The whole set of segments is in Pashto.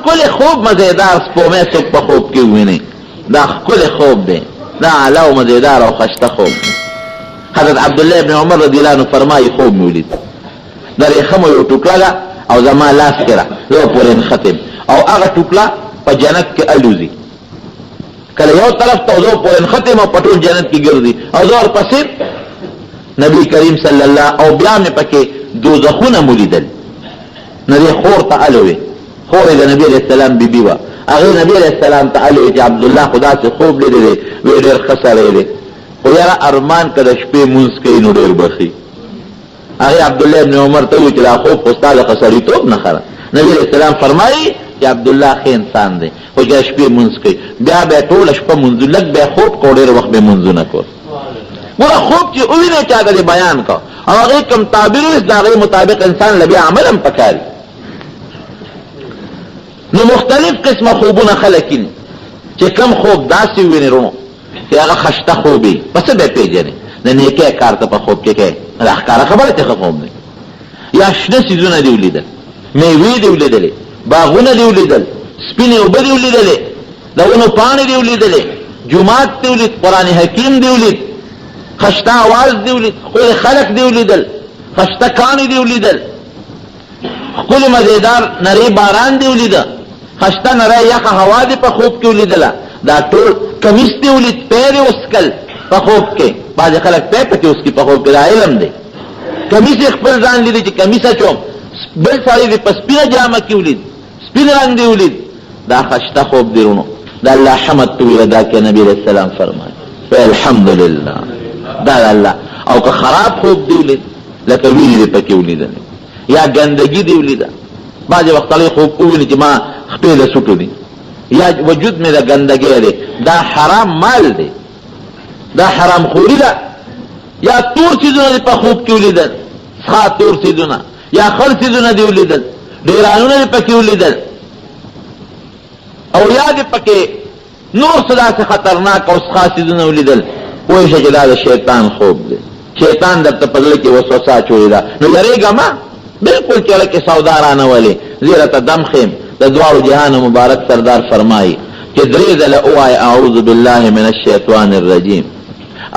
ښکلی خوب مزیدار سپومې څوک په خوب کې وویني دا ښکلی خوب دی دا اعلی او مزیدار او خشته خوب دی حضرت عبدالله ابن عمر رضی الله عنه فرمایي خوب مې ولید د ریخمو یو ټوکړه ده او زما لاس کې ده زه پورې نښتم او هغه ټوکړه په جنت کې الوزي کله یو طرف ته زه پورې نښتم او په ټول جنت کې ګرځي او زه ورپسې نبی کریم صلی الله او بیا مې پکې دوزخونه مولیدل نبی خور ته الوي خور د نبی علیہ السلام بیبي وه هغې نبی علیہ السلام ته الوي چې عبدالله خو داسې خوب لیدلی وی ډېر ښه سړی دی خو یاره ارمان که د شپې مونځ کوي نو ډېر بخي هغې عبدالله ابن عمر ته وی چې دا خوب خو ستا د ښه سړیتوب نښه ده نبی علیہ السلام فرمایي چې عبدالله ښه انسان دی خو چې د شپې مونځ کوي بیا به یې ټوله شپه مونځو لږ به یې خوب کو ډېر وخت به یې مونځونه کول ګوره خوب چې ووینې چا ته دې بیان کو او هغې کوم تعبیر ویست د هغې مطابق انسان له بیا عمل هم پکاري نو مختلف قسمه خوبونه خلک دي چې کم خوب داسې ووینې رونو چې هغه خشته خوب وي په څه به یې پېژنې د نیکۍ کار ته په خوب کې کوې دا ښکاره خبره چې ښه خوب دی یا شنه څیزونه دې ولیدل میوې دې ولیدلې باغونه دې ولیدل سپینې اوبه دې ولیدلې د ونو پاڼې دې ولیدلې جومات دې ولید قرآن حکیم دې ولید خشته آواز دې ولید ښکلي خلک دې ولیدل خشته کاڼي دې ولیدل ښکلي مزیدار نری باران دې ولیده خشته نری یخه هوا دې په خوب کې ولیدله دا ټول کمیس دې ولید پی دې وسکل په خوب کې بعضې خلک پی پکې وسکي په خوب کې دا علم دی کمیس یې خپل ځان لیدي چې کمیس اچوم بل سړی دې په سپینه جامه کې ولید سپین رنګ دې ولید دا خشته خوب دې رونو دا الله حمد تو ویل دا کې نبی علیہ السلام فرمایي الحمدلله دا الله او که خراب خوب دی ولید لکه وینې دې پکې ولیدلې یا ګندګي دی ولیده بعضې وخت سړی خوب وویني چې ما خپې له سوټو دي یا وجود مې د ګندګۍ دی دا حرام مال دی دا حرام خوري ده یا تور څیزونه دې په خوب کې ولیدل څخه تور څیزونه یا خړ څیزونه دې ولیدل ډیرانونه دې پکې ولیدل او یا دې پکې نور څه داسې خطرناک او څخه څیزونه ولیدل پوه شه چې دا د شیطان خوب دی شیطان درته په زړه کې وسوسه اچولې ده نو یارېږه مه بلکل چړه کې سودا رانولې زیره ته دم خیم د دواړو جهانو مبارک سردار فرمایي چې درې ځله ووایه اعوذ بالله من الشیطان الرجیم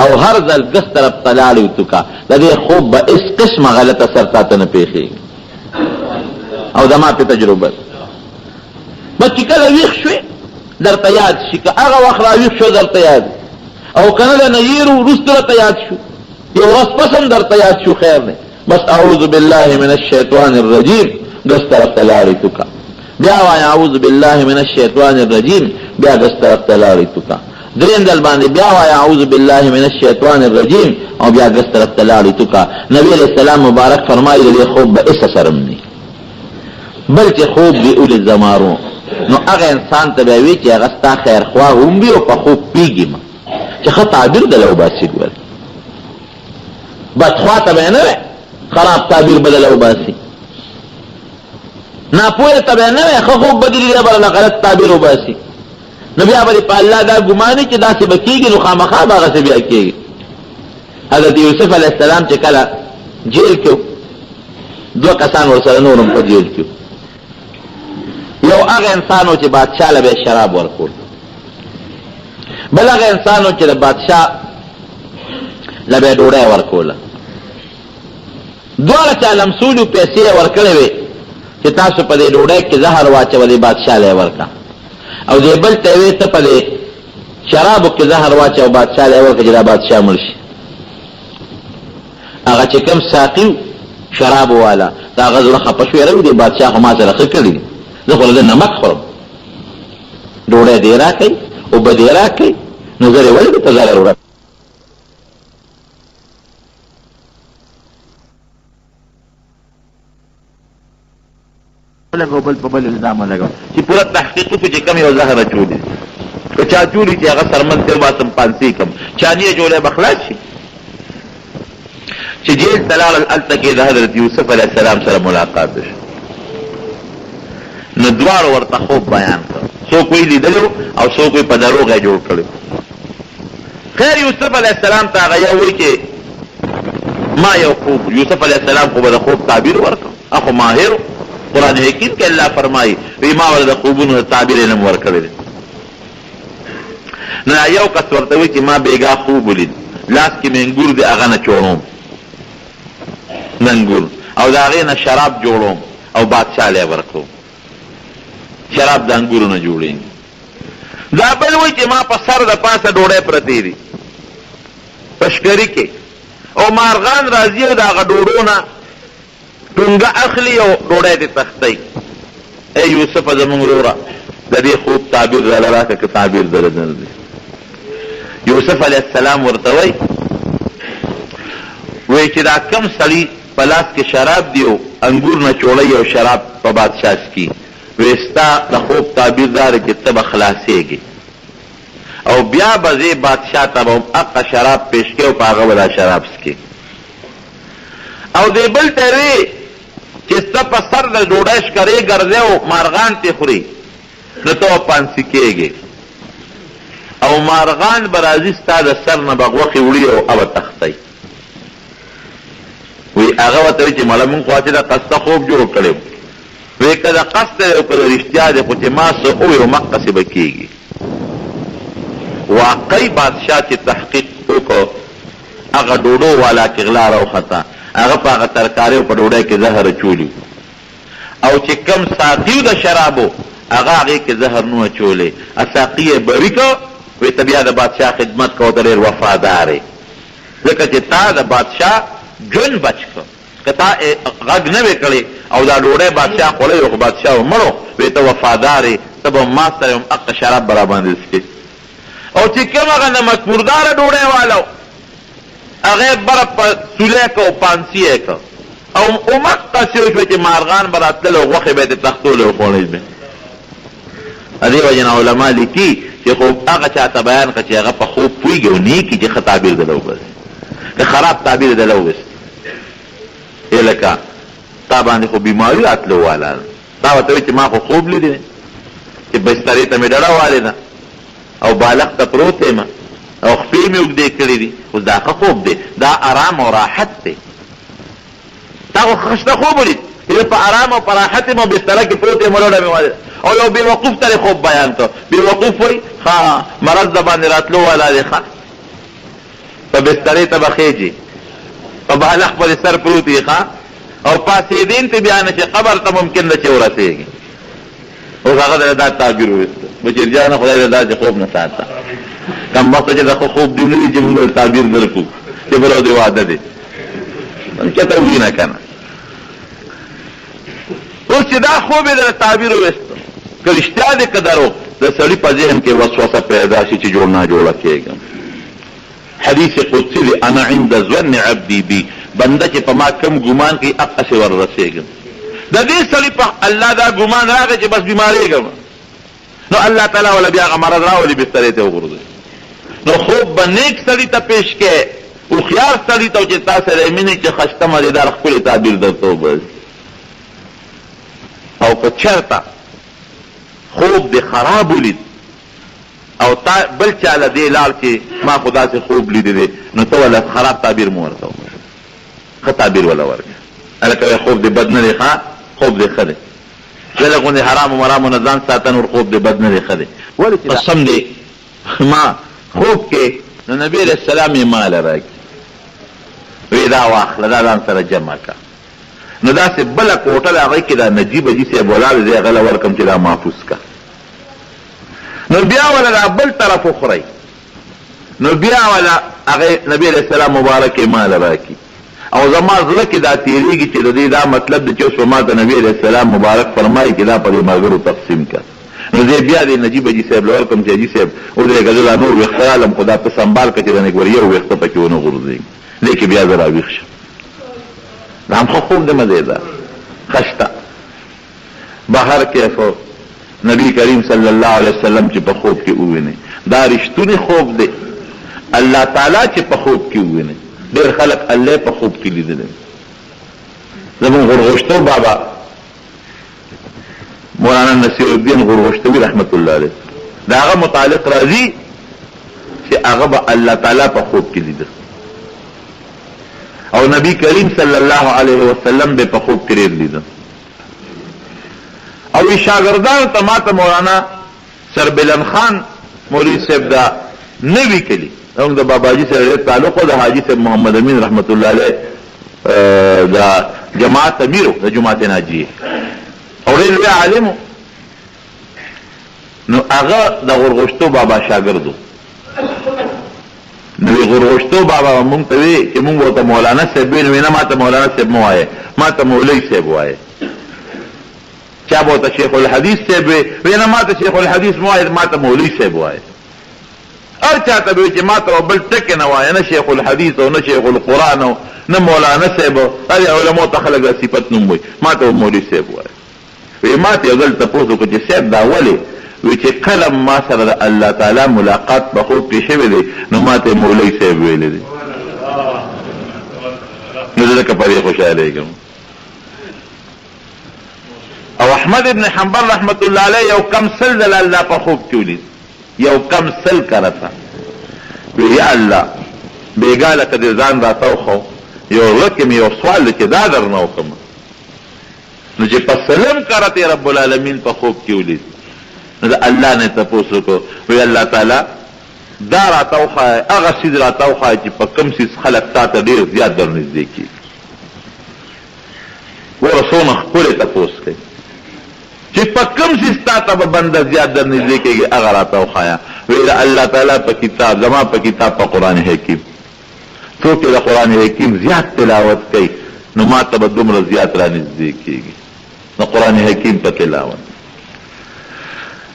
او هر ځل ګس طرف ته لاړې وتوکه د دې خوب به هېڅ قسمه غلطه سر تاته نه پېښېږي او زما پې تجربه بس چې کله ویښ شوې درته یاد شي که هغه وخت را ویښ شو درته یاد او که نه د نیرو وروسته راته یاد شو یو ورځ پس هم درته یاد شو خیر دی بس اعوذ بالله من الشیطان الرجیم ګس طرف ته لاړې توکه بیا وایه اعوذ بالله من الشیطان الرجیم بیا ګس طرف ته لاړې توکه دریم ځل باندې بیا وایه اعوذ بالله من الشیطان الرجیم او بیا ګس طرف ته لاړې توکه نبی علیہ السلام مبارک فرمایي د دې خوب به هېڅ اثر هم نه بلکې خوب د اولي زمارو نو هغه انسان ته به وي چې هغه ستا خیرخواه هم وي او په خوب پیږي ما چې ښه تعبیر د له وباسي ګورې بدخوا ته به یې نه وی خراب تعبیر به د له وباسي ناپوهه ته به یې نه وی ښه خوب به دې لیده به له غلط تعبیر وباسي نو بیا به دې په الله دا ګماني چې داسې به کېږي نو خامخا به هغسې بیا کېږي حضرت یوسف علیه السلام چې کله جیل کې دوه کسان ورسره نور هم په جیل کې یو هغه انسان و چې بادشاه له به یې شراب ورکول بل هغه انسان و چې د بادشاه له به یې ډوډۍ ورکوله دواړه چا لمسولي پیسې یې ورکړې وې چې تاسو په دې ډوډۍ کې زهر واچوه دې بادشاه له یې ورکړه او دې بل ته یې وې ته په دې شرابو کې زهر واچوه بادشاه له یې ورکړه چې دا بادشاه مړ شي هغه چې کوم ساقي شرابو والا د هغه زړه خفه شو یاره دې بادشاه خو ما سره ښه کړي دي زه خو له نمک خورم ډوډۍ دې راکړئ اوبه دې راکړئ نو زه یې ولې درته ضرر وړم لګو بل په بل الزام لګو چې پوره تحقیق وکړي چې کوم یو زهر اچولي که چا اچولي چې هغه سرمن تېر باسم پانسي کم چا نه یې جوړی به خلاص شي چې جیل ته لاړل هلته کې د حضرت یوسف علیه السلام سره ملاقات شو نو دواړو ورته خوب بیان کړ څوک وی لیدلی او څوک وی په دروغ یې جوړ کړی خیر یوسف علیه السلام ته هغه یو وی چې ما یو خوب یوسف علیه السلام خو به د خوب تعبیر ورکړ اخو ماهر قرآن حکیم کې الله فرمایي وی ما ول د خوبونو تعبیر علم ورکړی نو یو کس ورته وی چې ما بیګا خوب ولید لاس کې منګور دی هغه نه چوڼوم منګور او د هغې نه شراب جوړوم او بادشاه لی ورکوم شراب د انګورو نه جوړېږي دا بل وی چې ما په سر د پاسه ډوډۍ پرتې دي پشکري کې او مارغان راځي او د هغه ډوډو نه ټونګه اخلي او ډوډۍ دې تختی ای یوسفه زمونږ وروره د دې خوب تعبیر راله راکړه که تعبیر دله نه دی یوسف علیه السلام ورته وی چې دا کم سړي په لاس کې شراب دی او انګور نه چوړی او شراب په بادشاه څکي وی ستا د خوب تعبیر داره چې ته به خلاصېږي او بیا به زه بادشاه ته به هم هغه شراب پیش کړي او په هغه به دا شراب څکي او دی بل ته وی چې ستا په سر د ډوډۍ ښکرې ګرځې او مارغان تې خوري نو ته به پانسي کېږې او مارغان به راځي ستا د سر نه به غوښې وړي او هغه تختی وی هغه ورته وایي چې مړه مونږ خو چې دا قصده خوب جوړ کړی وی که د قصد دی او که د رښتیا دی خو چې ما څه ووایو مقصې به کېږي واقعي بادشاه چې تحقیق وکړو هغه ډوډو والا چې غلا راوخته هغه په هغه ترکاریو په ډوډۍ کې زهر اچولي او چې کم ساقي د شرابو هغه هغې کې زهر نو اچولی ساقي یې بري کړ وی ته بیا د بادشاه خدمت کوه ته ډېر وفادار یې ځکه چې تا د بادشاه جون بچ کړ که تا غږ نه وې کړی او دا ډوډۍ بادشاه خوړی خو بادشاه ومړو وی ته وفادار یې ته به ما سره هم هغه شراب به راباندې څکې او چې کوم هغه نمک مرداره ډوډۍ والا هغه بره په سولی که او پانسي یې که او مقصې وشوه چې مارغان به راتلل او غوښې به یې تختولې او خوړی به دې وجې نه علما لیکي چې خوب هغه چاته بیان کړه چې هغه په خوب پوهېږي او نیکي چې ښه تعبیر دله وباسي که خراب تعبیر دله وباسي لکه تا باندې خو بیماري راتلو والا تا ورته وایي چې ما خو خوب لیدی چې بسترې ته مې ډډه والې ده او بالغ ته پروت یم او خپې مې اوږدې کړې دي خو دا ښه خوب دی دا ارام او راحت دی تا خو ښه خوب ولید چې په ارام او په راحت یم او بستره کې پروت یم ډډه مې والې او یو بېوقوف ته خوب بیان کړ بېوقوف وایي ښه مرض د باندې راتلو والا دی ښه په بسترې ته به خېجي په بالغ پرې سر پروت یې ښه او پاسېدین ته بیا نه چې قبر ته ممکن ده چې ورسېږي اوس هغه دله دا تعبیر وویسته بچرجانه خدای دې داسې خوب نه ساته کم وخته چې د ښه خوب دې نه وي چې موږ تعبیر درکړو چې بله دې واده دی چېته وي نه که نه اوس چې دا خوب یې دله تعبیر وویسته که رښتیا دی که دروغ د سړي په ذهن کې وسوسه پیدا شي چې جوړ ناجوړه کېږم حدیث قدسی دی انا عند ظن عبدی بی بنده چې په ما کم ګمان کوي هغسې وررسېږم د دې سړي په الله دا ګمان راغی چې بس بیمارېږم نو الله تعالی ولا بیا هغه مرض راولي بسترې ته وغورځوي نو خوب به نیک سړي ته پیش کې هوښیار سړي ته چې تا سره یې مینې چې خشته مزېدار ښکلې تعبیر درته وباسي او که چېرته خوب دې خراب ولید او تا بل چاله دې لاړ چې ما خو داسې خوب لیدی دی نو ته وله خراب تعبیر مو ورته وکړه ښه تعبیر وله ورکړه هلکه خوب دې بد نه دی ښه خوب دې ښه دی زه غوندې حرامو مرامو نه ځان ساته نور خوب دې بد نه دی ښه دی ولې چې قسم دی ما خوب کې نو نبي علیه السلام یې ماله راکړي وی دا واخله دا ځان سره جمع کړه نو داسې بله کوټه د هغې کې دا نجیب حاجي صاحب ولاړ دی هغه له ورکړم چې دا محفوظ کړه نو بیا ولا دا بل طرف اخری نو بیا ولا هغه نبی علیہ السلام مبارک مال راکی او زما زړه کې دا تیریږي چې د دې دا مطلب دی چې اوس ما ته نبی علیہ السلام مبارک فرمایي چې دا په ملګرو تقسیم کړه نو زه بیا د نجیب حاجي صاحب له ورکم چې حاجي صاحب ودرېږه زه لا نور ویښته رالم خو دا ته سنبال کړه چې د نګور یو ویښته پکې ونه غورځېږي لیکې بیا زه راویښ شم دا هم ښه خوب دی مزېدار ښه شته بهر کیفو نبی کریم صلی الله علیه وسلم چې په خوب کې وویني دا رښتونی خوب دی الله تعالی چې په خوب کې وویني ډېر خلک الله په خوب کې لیدلی زمون غرغشتو بابا مولانا نصیر الدین غرغشتوی رحمت الله علیه دا هغه متعلق راځي چې هغه به الله تعالی په خوب کې لیده او نبی کریم صلی الله علیه وسلم به په خوب کې ډېر لیده او شاگردان ته ماته مولانا سربلن خان مولوی صاحب دا نوی کلی هم د باباجی سره تعلق او د حاجی صاحب محمد امین رحمت الله علیه دا جماعت امیرو د جماعت ناجیه او ډېر لوی عالم نو هغه د غورغشتو بابا شاګردو نو غورغشتو بابا مونږ ته وی چې مونږ ورته مولانا صاحب وینه ما ته مولانا صاحب مو وایي ما ته مولوی صاحب وایي چا بوته شیخ الحدیث صاحب وینه ما ته شیخ الحدیث مو وایي ما ته مولوی صاحب وایي هر چاته به چې ما ته بل ټک نه وایي نه شیخ الحدیث او نه شیخ القرآن او نه مولانا صاحب هغه علماء ته خلک صفت نوم وایي ما ته مولوی صاحب وایي وی ما ته یو ځل تاسو کو چې صاحب دا ولې وی چې کلم ما سره د الله تعالی ملاقات په خوب کې شوی دی نو ما ته مولوی صاحب ویل دي نو زه کپاره خوشاله یم او احمد ابن حنبل رحمت الله علیه یو کم سل د الله په خوب کې ولید یو کم سل کرتا وی یا الله بیګاله کده ځان راتاو خو یو رقم یو سوال چې دا درنو کوم نو چې په سلام کرته رب العالمین په خوب کې ولید نو الله نه تاسو کو وی الله تعالی دا راتاو خو هغه سید راتاو خو چې په کم سیس خلق تاسو ډیر زیات درنږدې کی ورسونه خپل تاسو کوي چې په کم سیس تاسو به بنده زیات درنږدې کیږي هغه راتاو خایا وی الله تعالی په کتاب زما په کتاب په قران حکیم څوک د قران حکیم زیات تلاوت کوي نو ما ته به دومره زیات رانږدې کیږي نو قران حکیم په تلاوت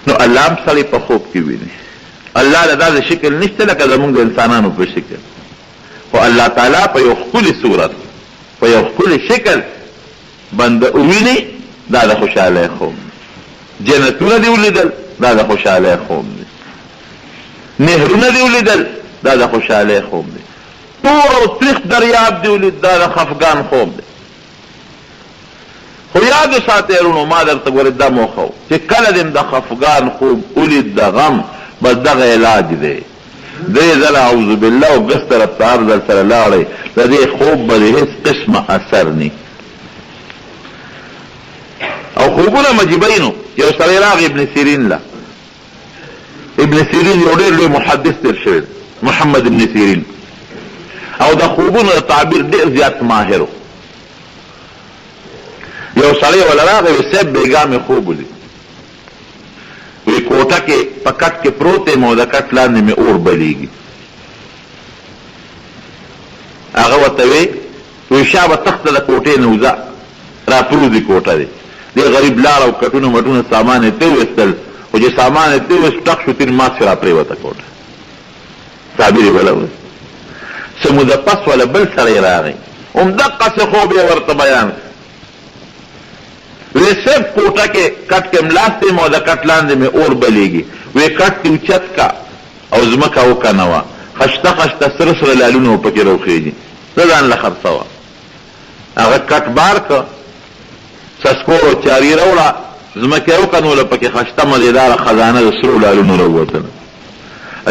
نو الله هم سړی په خوب کې ویني الله له داسې شکل نشته لکه زمونږ د انسانانو په شکل خو الله تعالی په یو ښکلي صورت په یو ښکلي شکل بنده وویني دا د خوشحالۍ خوب دی جنتونه دې ولیدل دا د خوشحالۍ خوب دی نهرونه دې ولیدل دا د خوشحالۍ خوب دی تور او تریخ دریاب دې ولید دا د خفګان خوب دی خو یادو ساتئ ورونو ما درته ګورې دا موخه چې کله دې د خفګان خوب ولید د غم بس دغه علاج دی درې ځله اعوذ بالله او ګس طرف ته هر ځل سره لاړئ د دې خوب به د هېڅ قسمه اثر نی او خوبونه مجیبینو یو سړی راغی ابن سیرین له ابن سیرین یو ډېر لوی محدث تېر شوی محمد ابن سیرین او د خوبونو د تعبیر ډېر زیات ماهر یو سړی ولا راغی وی صاحب بیګا مې خوب ولید وی کوټه کې په کټ کې پروت یم او د کټ لاندې مې اور بلیږي هغه ورته وی شابه تخته د کوټې نه وځه راپرودي کوټه دی دې غریب لاړ او کټونه مټونه سامان یې تېویستل خو چې سامان یې تېویست ټک شو تین ماسې را پرېوته کوټه تعبیر یې بله وایي څه موده پس والا بل سړی راغی همدقسې خوب یې ورته بیان وی صرف کوټه کې کټ کې ملاستې مو د کټ لاندې مې اور بلیږي وی کټ کې اوچت کا او ځمکه وکنوه خشته خشته سره سره لالونه پکې روخېږي زه ځان له خرڅوه هغه کټ بار که سسکور او چاري راوړه ځمکه یې وکنوله پکې خشته مزېداره خزانه د سرو لالونو راووتله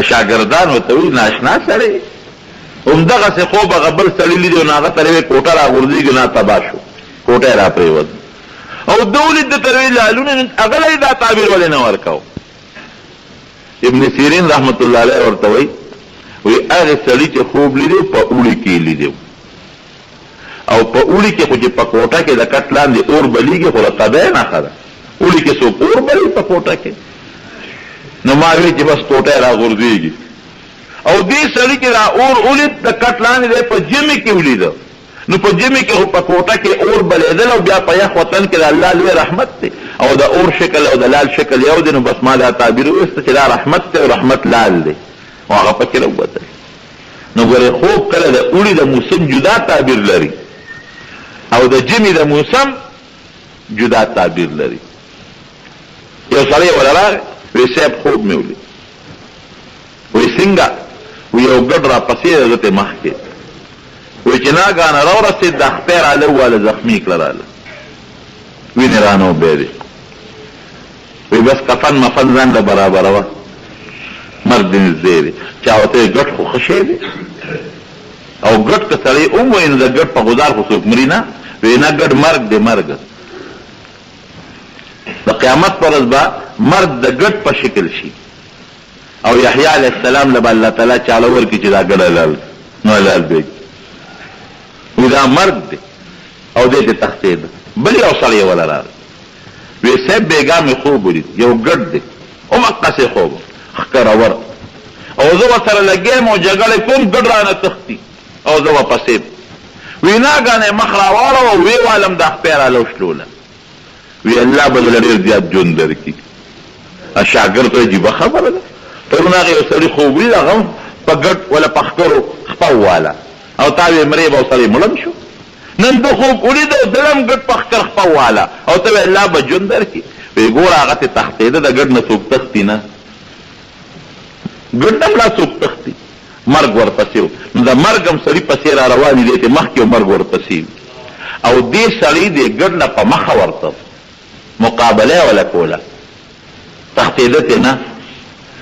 شاګردان ورته وایي ناشنا سړی همدغسې خوب هغه بل سړي لیدي نو هغه ته یې کوټه راغورځېږي نه تباه شو کوټه یې را پرېوت او دولت د تروی لالونه هغه لري دا تعبیر ولې نه ورکاو ابن سیرین رحمت الله علیه ورته وایي هغه سړي چې خوب لیدو په اوړي کې لیدو او په اوړي کې خو چې په کوټه کې د کټ لاندې اور بلیږي خو طبیعي نښه ده اوړي کې څوک اور بلي په کوټه کې نو ما وایي چې بس کوټه یې راغورځېږي او دې سړي کې دا اور ولید د کټ لاندې دی په ژمي کې ولیده نو په ژمي کې خو په کوټه کې اور بلېدل او بیا په یخ وطن کې د الله لوی رحمت دی او د اور شکل او د لال شکل یو دی نو بس ما دا تعبیر وویسته چې دا رحمت دی او رحمت لال دی او هغه پکې راووتل نو ګورې خوب کله د اوړي د موسم جدا تعبیر لري او د ژمي د موسم جدا تعبیر لري یو سړی ولا راغی وی صاحب خوب مې ولید وی څنګه وی یو ګډ را پسې زه ته مخکې وی چې ناګانه راورسېد د خپې راله وواله زخمي کړه راله وینې رانه وبېدې وی بس کفن مفن ځان له برابروه مرګ دې نږدې دی چا ورته یې ګډ خو ښه شی دی او ګډ که سړی ووایي نو د ګډ په غذار خو څوک مري نه وی نه ګډ مرګ دی مرګ د قیامت پر ورځ به مرګ د ګډ په شکل شي او یحیی علیه السلام له الله تعالی چاله ورکړي چې دا ګډ حلال نو حلال دی وی دا مرګ دی او دې ته تختید بل یو سړی ولا راغی وی صاحب بیګا مې خوب ولید یو ګډ دی او مقصه خوب خکرور او زه ورسره لګیم او جګړه کوم ګډ رانه تختی او زه واپسې ویناګانې مخ راواړه او وی والم د خپې رالوشلوله وی الله به ډېر زیات ژوند درکړي شاګرد ته عجیبه خبره ده پرون هغه یو سړي خوب ولید هغه په ګډ ولا په خکرو خپه واله او تا وی مرې به سړی مړم شو نن ته خوب ولید او دلم ګډ په خکر خپه واله او ته الله به ژوند درکړي وی ګوره هغه ته تختېده د ګډ نه څوک تختی نه ګډم لا څوک تختی مرګ ورپسې نو د مرګ هم سړي پسې را روانې دی چې مخکې مرګ ورپسې او دې سړي دې ګډ نه په مخه ورته مقابله ولا کوله تختېده ته نه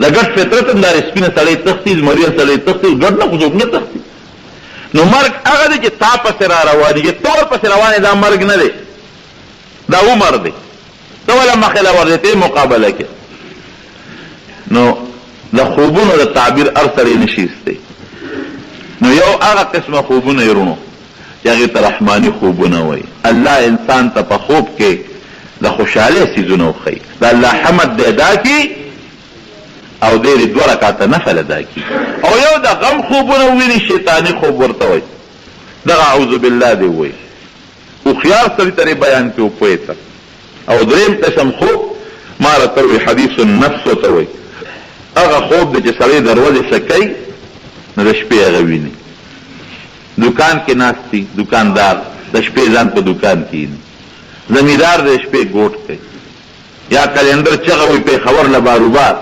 د ګډ فطرت هم دا سپینه سړی تختی زمریه سړی تختی ګډ نه خو څوک نه تختی نو مرګ هغه دی چې تا پسې را روانېږي ټول پسې روانې دا مرګ نه دی دا عمر دی ته ولا مخې له ورځې ته مقابله کې نو د خوبونو د تعبیر هر سړی نشي ایستی نو یو هغه قسمه خوبونه یې رونو چې هغې ته رحماني خوبونه وایي الله انسان ته په خوب کې د خوشحالۍ څیزونه وښیي د الله حمد دی ادا کړي او دې دوه رکعاته نفل ادا کړي او یو د غم خوبونه وویني شیطاني خوب ورته وایي دغه اعوذ بالله دی وایي هوښیار سړي ته بیان کړي پوهې ته او دریم قسم خوب ما راته وایي حدیث النفس ورته وایي هغه خوب دی چې سړی دروازې سکوي نو د شپې هغه ویني دکان کې ناست دي دکاندار د شپې ځان په دکان کې ویني زمیندار د شپې ګوټ کوي یا کلندر چغه وي پېښور له باروبار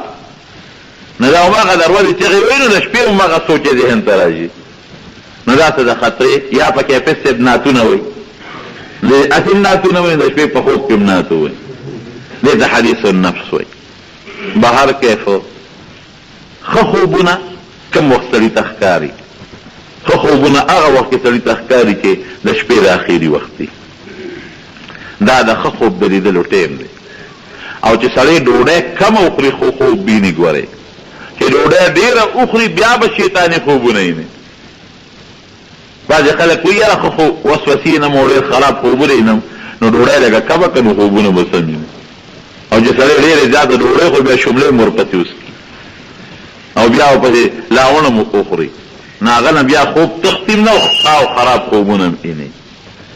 نو دا هماغه دروازې چغې وایي نو د شپې هماغه سوچ یې ذهن ته راځي نو داسې د خطرې یا پکې حافظ صاحب نعتونه وایي اصل نعتونه وایي د شپې په خوب کې هم نعت وایي دې ته حدیث النفس وایي بهر کیفو ښه خوبونه کم وخت سړي ته ښکاري ښه خوبونه هغه وخت کې سړي ته ښکاري چې د شپې د اخري وخت دی دا د ښه خوب د لیدلو ټیم دی او چې سړی ډوډۍ کمه وخوري خو خوب ویني ګورئ چې ډوډۍ ډېره وخوري بیا به شیطاني خوبونه ویني بعضې خلک وایي یاره ښه خو وسوسې نه مو ډېر خراب خوبونه وینم نو ډوډۍ لږه کمه که نو خوبونه به سم ویني او چې سړی ډېرې زیاته ډوډۍ خو بیا شملې هم ورپسې وسکي او بیا ورپسې لاونه مو وخوري نو هغه نه بیا خوب تختیم نه او خراب خوبونه هم ویني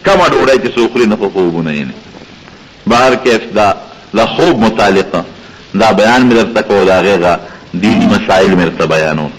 کمه ډوډۍ چې څوک خوري نه خو خوبونه ویني بهر کیف دا د خوب متعلقه دا بیان مې درته کوو د هغې دیني مسایل مې درته بیانوم